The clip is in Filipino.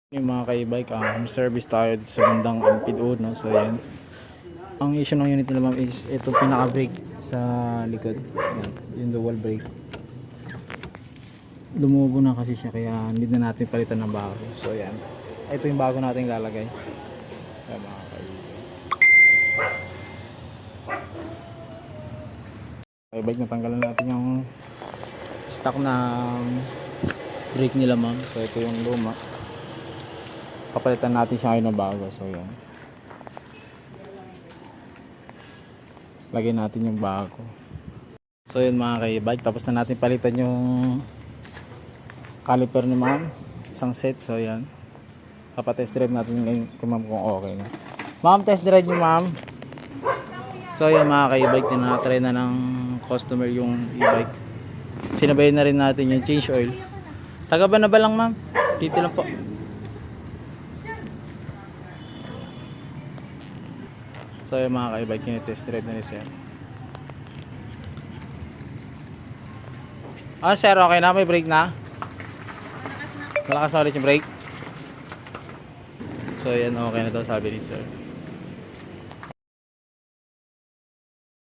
Yung mga ka-e-bike, service tayo dito sa bandang Ampid Uno. So yan, ang issue ng unit nila ma'am is ito pinaka brake sa likod. Yan, yung dual brake, lumubo na kasi siya, kaya need na natin palitan ng bago. So yan, ito yung bago natin lalagay. Yan mga ka-e-bike, natanggalan natin yung stock na brake nila ma'am. So ito yung luma, papalitan natin siya ngayon ng bago. So yan, lagyan natin yung bago. So yun mga ka-e-bike, tapos na natin palitan yung caliper ni ma'am, isang set. So yan, papatest drive natin ngayon kung ma'am kung okay na. Ma'am, test drive nyo ma'am. So yan mga ka-e-bike, tinatry na ng customer yung e-bike. Sinabayin na rin natin yung change oil. Taga ba na ba lang ma'am? Dito lang po. So yung mga ka-e-bike, kinitest drive na ni sir. Sir, okay na? May brake na? Malakas na ulit yung brake. So yan, okay na daw sabi ni sir.